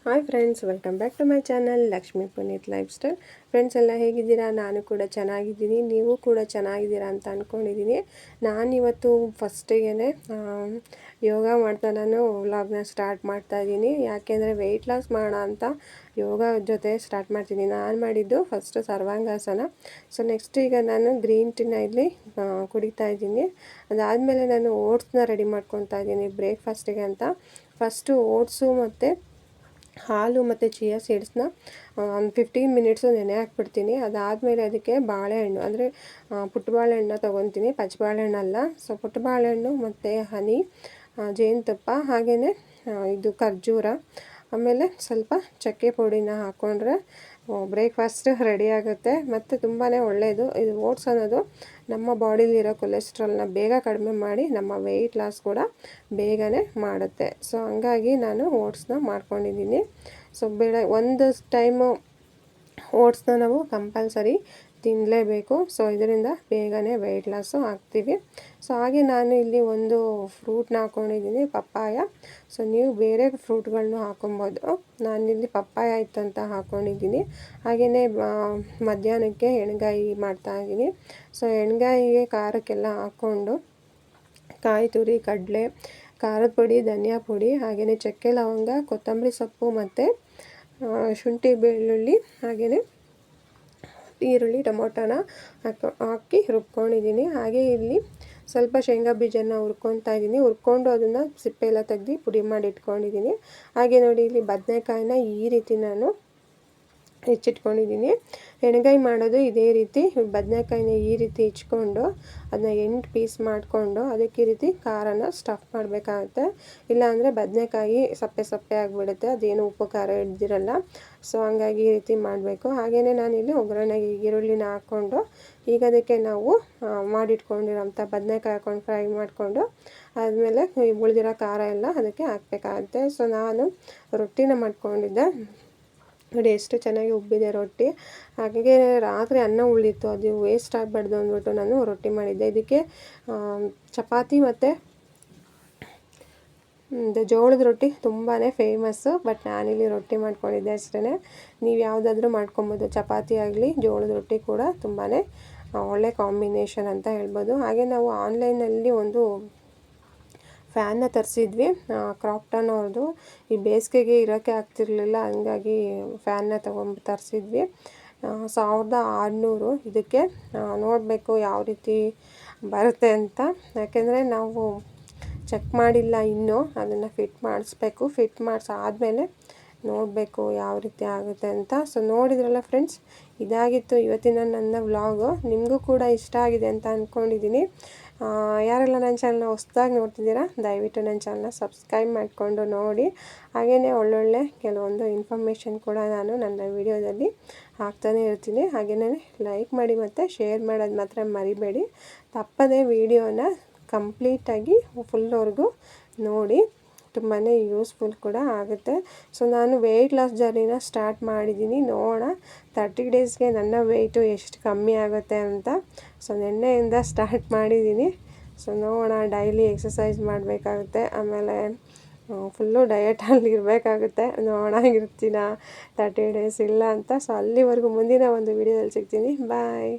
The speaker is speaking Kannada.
Hi friends, welcome back to my channel Lakshmi Puneeth lifestyle. Friends ಎಲ್ಲ ಹೇಗಿದ್ದೀರಾ? ನಾನು ಕೂಡ ಚೆನ್ನಾಗಿದ್ದೀನಿ, ನೀವು ಕೂಡ ಚೆನ್ನಾಗಿದ್ದೀರಾ ಅಂತ ಅಂದ್ಕೊಂಡಿದ್ದೀನಿ. ನಾನಿವತ್ತು ಫಸ್ಟಿಗೆ ಯೋಗ ಮಾಡ್ತಾ ನಾನು ವ್ಲಾಗ್ನ ಸ್ಟಾರ್ಟ್ ಮಾಡ್ತಾಯಿದ್ದೀನಿ. ಯಾಕೆಂದರೆ ವೆಯ್ಟ್ ಲಾಸ್ ಮಾಡೋಣ ಅಂತ ಯೋಗ ಜೊತೆ ಸ್ಟಾರ್ಟ್ ಮಾಡ್ತೀನಿ. ನಾನು ಮಾಡಿದ್ದು ಫಸ್ಟು ಸರ್ವಾಂಗಾಸನ. ಸೊ ನೆಕ್ಸ್ಟ್ ಈಗ ನಾನು ಗ್ರೀನ್ ಟೀನ ಇಲ್ಲಿ ಕುಡಿತಾ ಇದ್ದೀನಿ. ಅದಾದಮೇಲೆ ನಾನು ಓಟ್ಸ್ನ ರೆಡಿ ಮಾಡ್ಕೊತಾ ಇದ್ದೀನಿ ಬ್ರೇಕ್ಫಾಸ್ಟಿಗೆ ಅಂತ. ಫಸ್ಟು ಓಟ್ಸು ಮತ್ತು ಹಾಲು ಮತ್ತು ಚಿಯಾ ಸೀಡ್ಸ್ನ ಒಂದು 15 ಮಿನಿಟ್ಸು ನೆನೆ ಹಾಕ್ಬಿಡ್ತೀನಿ. ಅದಾದಮೇಲೆ ಅದಕ್ಕೆ ಬಾಳೆಹಣ್ಣು ಅಂದರೆ ಪುಟ್ಟ ಬಾಳೆಹಣ್ಣು ತೊಗೊತೀನಿ, ಪಚ್ಚ ಬಾಳೆಹಣ್ಣಲ್ಲ. ಸೊ ಪುಟ್ಟ ಬಾಳೆಹಣ್ಣು ಮತ್ತು ಹನಿ, ಜೇನುತುಪ್ಪ, ಹಾಗೆಯೇ ಇದು ಖರ್ಜೂರ, ಆಮೇಲೆ ಸ್ವಲ್ಪ ಚಕ್ಕೆ ಪುಡಿನ ಹಾಕ್ಕೊಂಡ್ರೆ ಬ್ರೇಕ್ಫಾಸ್ಟ್ ರೆಡಿ ಆಗುತ್ತೆ. ಮತ್ತು ತುಂಬಾ ಒಳ್ಳೆಯದು ಇದು. ಓಟ್ಸ್ ಅನ್ನೋದು ನಮ್ಮ ಬಾಡಿಲಿರೋ ಕೊಲೆಸ್ಟ್ರಾಲ್ನ ಬೇಗ ಕಡಿಮೆ ಮಾಡಿ ನಮ್ಮ ವೆಯ್ಟ್ ಲಾಸ್ ಕೂಡ ಬೇಗನೆ ಮಾಡುತ್ತೆ. ಸೊ ಹಂಗಾಗಿ ನಾನು ಓಟ್ಸ್ನ ಮಾಡ್ಕೊಂಡಿದ್ದೀನಿ. ಸೊ ಒಂದು ಟೈಮು ಓಟ್ಸ್ನ ನಾವು ಕಂಪಲ್ಸರಿ ತಿನ್ನಲೇಬೇಕು. ಸೊ ಇದರಿಂದ ಬೇಗನೆ ವೆಯ್ಟ್ ಲಾಸು ಆಗ್ತೀವಿ. ಸೊ ಹಾಗೆ ನಾನು ಇಲ್ಲಿ ಒಂದು ಫ್ರೂಟ್ನ ಹಾಕ್ಕೊಂಡಿದ್ದೀನಿ, ಪಪ್ಪಾಯ. ಸೊ ನೀವು ಬೇರೆ ಫ್ರೂಟ್ಗಳನ್ನೂ ಹಾಕೊಬೋದು. ನಾನಿಲ್ಲಿ ಪಪ್ಪಾಯ ಇತ್ತು ಅಂತ ಹಾಕ್ಕೊಂಡಿದ್ದೀನಿ. ಹಾಗೆಯೇ ಮಧ್ಯಾಹ್ನಕ್ಕೆ ಎಣ್ಗಾಯಿ ಮಾಡ್ತಾಯಿದ್ದೀನಿ. ಸೊ ಎಣ್ಗಾಯಿಗೆ ಖಾರಕ್ಕೆಲ್ಲ ಹಾಕ್ಕೊಂಡು ಕಾಯಿ ತುರಿ, ಕಡಲೆ, ಖಾರದ ಪುಡಿ, ಧನಿಯಾ ಪುಡಿ, ಹಾಗೆಯೇ ಚಕ್ಕೆ, ಲವಂಗ, ಕೊತ್ತಂಬರಿ ಸೊಪ್ಪು ಮತ್ತು ಶುಂಠಿ, ಬೆಳ್ಳುಳ್ಳಿ, ಹಾಗೆಯೇ ಈರುಳ್ಳಿ, ಟೊಮೊಟೊನ ಹಾಕಿ ರುಬ್ಕೊಂಡಿದ್ದೀನಿ. ಹಾಗೆ ಇಲ್ಲಿ ಸ್ವಲ್ಪ ಶೇಂಗಾ ಬೀಜನ ಹುರ್ಕೊತಾ ಇದ್ದೀನಿ. ಹುರ್ಕೊಂಡು ಅದನ್ನು ಸಿಪ್ಪೆ ಎಲ್ಲ ತೆಗ್ದು ಪುಡಿ ಮಾಡಿ ಇಟ್ಕೊಂಡಿದ್ದೀನಿ. ಹಾಗೆ ನೋಡಿ ಇಲ್ಲಿ ಬದನೆಕಾಯಿನ ಈ ರೀತಿ ನಾನು ಹೆಚ್ಚಿಟ್ಕೊಂಡಿದ್ದೀನಿ. ಎಣ್ಗಾಯಿ ಮಾಡೋದು ಇದೇ ರೀತಿ. ಬದನೆಕಾಯಿನ ಈ ರೀತಿ ಹೆಚ್ಕೊಂಡು ಅದನ್ನ 8 ಪೀಸ್ ಮಾಡಿಕೊಂಡು ಅದಕ್ಕೆ ಈ ರೀತಿ ಖಾರನ ಸ್ಟಫ್ ಮಾಡಬೇಕಾಗುತ್ತೆ. ಇಲ್ಲಾಂದರೆ ಬದನೆಕಾಯಿ ಸಪ್ಪೆ ಸಪ್ಪೆ ಆಗಿಬಿಡುತ್ತೆ, ಅದೇನು ಉಪ್ಪು ಖಾರ ಹಿಡ್ದಿರಲ್ಲ. ಸೊ ಹಂಗಾಗಿ ಈ ರೀತಿ ಮಾಡಬೇಕು. ಹಾಗೆಯೇ ನಾನಿಲ್ಲಿ ಒಗ್ಗರಣೆಗೆ ಈರುಳ್ಳಿನ ಹಾಕ್ಕೊಂಡು ಈಗ ಅದಕ್ಕೆ ನಾವು ಮಾಡಿಟ್ಕೊಂಡಿರೋಂಥ ಬದನೆಕಾಯಿ ಹಾಕ್ಕೊಂಡು ಫ್ರೈ ಮಾಡಿಕೊಂಡು ಆದಮೇಲೆ ಉಳಿದಿರೋ ಖಾರ ಎಲ್ಲ ಅದಕ್ಕೆ ಹಾಕಬೇಕಾಗುತ್ತೆ. ಸೊ ನಾನು ರೊಟ್ಟಿನ ಮಾಡ್ಕೊಂಡಿದ್ದೆ ನೋಡಿ, ಎಷ್ಟು ಚೆನ್ನಾಗಿ ಉಬ್ಬಿದೆ ರೊಟ್ಟಿ. ಹಾಗೆ ರಾತ್ರಿ ಅನ್ನ ಉಳಿತು, ಅದು ವೇಸ್ಟ್ ಆಗಬಾರ್ದು ಅಂದ್ಬಿಟ್ಟು ನಾನು ರೊಟ್ಟಿ ಮಾಡಿದ್ದೆ. ಇದಕ್ಕೆ ಚಪಾತಿ ಮತ್ತು ಜೋಳದ ರೊಟ್ಟಿ ತುಂಬಾ ಫೇಮಸ್ಸು. ಬಟ್ ನಾನಿಲ್ಲಿ ರೊಟ್ಟಿ ಮಾಡ್ಕೊಂಡಿದ್ದೆ ಅಷ್ಟೇ. ನೀವು ಯಾವುದಾದ್ರೂ ಮಾಡ್ಕೊಬೋದು, ಚಪಾತಿ ಆಗಲಿ ಜೋಳದ ರೊಟ್ಟಿ ಕೂಡ ತುಂಬಾ ಒಳ್ಳೆ ಕಾಂಬಿನೇಷನ್ ಅಂತ ಹೇಳ್ಬೋದು. ಹಾಗೆ ನಾವು ಆನ್ಲೈನಲ್ಲಿ ಒಂದು ಫ್ಯಾನ್ನ ತರಿಸಿದ್ವಿ, ಕ್ರಾಪ್ಟಾನ್ ಅವ್ರದ್ದು. ಈ ಬೇಸಿಗೆಗೆ ಇರೋಕ್ಕೆ ಆಗ್ತಿರ್ಲಿಲ್ಲ, ಹಂಗಾಗಿ ಫ್ಯಾನ್ನ ತರಿಸಿದ್ವಿ. 1600 ಇದಕ್ಕೆ. ನೋಡಬೇಕು ಯಾವ ರೀತಿ ಬರುತ್ತೆ ಅಂತ, ಯಾಕೆಂದರೆ ನಾವು ಚೆಕ್ ಮಾಡಿಲ್ಲ ಇನ್ನೂ. ಅದನ್ನು ಫಿಟ್ ಮಾಡಿಸ್ಬೇಕು. ಫಿಟ್ ಮಾಡಿಸಾದ್ಮೇಲೆ ನೋಡಬೇಕು ಯಾವ ರೀತಿ ಆಗುತ್ತೆ ಅಂತ. ಸೊ ನೋಡಿದ್ರಲ್ಲ ಫ್ರೆಂಡ್ಸ್, ಇದಾಗಿತ್ತು ಇವತ್ತಿನ ನನ್ನ ವ್ಲಾಗು. ನಿಮಗೂ ಕೂಡ ಇಷ್ಟ ಆಗಿದೆ ಅಂತ ಅಂದ್ಕೊಂಡಿದ್ದೀನಿ. ಯಾರೆಲ್ಲ ನನ್ನ ಚಾನಲ್ನ ಹೊಸ್ದಾಗಿ ನೋಡ್ತಿದ್ದೀರಾ, ದಯವಿಟ್ಟು ನನ್ನ ಚಾನಲ್ನ ಸಬ್ಸ್ಕ್ರೈಬ್ ಮಾಡಿಕೊಂಡು ನೋಡಿ. ಹಾಗೆಯೇ ಒಳ್ಳೊಳ್ಳೆ ಕೆಲವೊಂದು ಇನ್ಫಾರ್ಮೇಷನ್ ಕೂಡ ನಾನು ನನ್ನ ವಿಡಿಯೋದಲ್ಲಿ ಹಾಕ್ತಾನೆ ಇರ್ತೀನಿ. ಹಾಗೆಯೇ ಲೈಕ್ ಮಾಡಿ ಮತ್ತು ಶೇರ್ ಮಾಡೋದು ಮಾತ್ರ ಮರಿಬೇಡಿ. ತಪ್ಪದೇ ವಿಡಿಯೋನ ಕಂಪ್ಲೀಟಾಗಿ ಫುಲ್ವರೆಗೂ ನೋಡಿ, ತುಂಬಾ ಯೂಸ್ಫುಲ್ ಕೂಡ ಆಗುತ್ತೆ. ಸೊ ನಾನು ವೆಯ್ಟ್ ಲಾಸ್ ಜರ್ನಿನ ಸ್ಟಾರ್ಟ್ ಮಾಡಿದ್ದೀನಿ. ನೋಡೋಣ 30 ಡೇಸ್ಗೆ ನನ್ನ ವೆಯ್ಟು ಎಷ್ಟು ಕಮ್ಮಿ ಆಗುತ್ತೆ ಅಂತ. ಸೊ ನಿನ್ನೆಯಿಂದ ಸ್ಟಾರ್ಟ್ ಮಾಡಿದ್ದೀನಿ. ಸೊ ನೋಡೋಣ, ಡೈಲಿ ಎಕ್ಸಸೈಸ್ ಮಾಡಬೇಕಾಗುತ್ತೆ, ಆಮೇಲೆ ಫುಲ್ಲು ಡಯಟಲ್ಲಿ ಇರಬೇಕಾಗುತ್ತೆ. ನೋಡೋಣ ಇರ್ತೀನ 30 ಡೇಸ್ ಇಲ್ಲ ಅಂತ. ಸೊ ಅಲ್ಲಿವರೆಗೂ ಮುಂದಿನ ಒಂದು ವಿಡಿಯೋದಲ್ಲಿ ಸಿಗ್ತೀನಿ. ಬಾಯ್.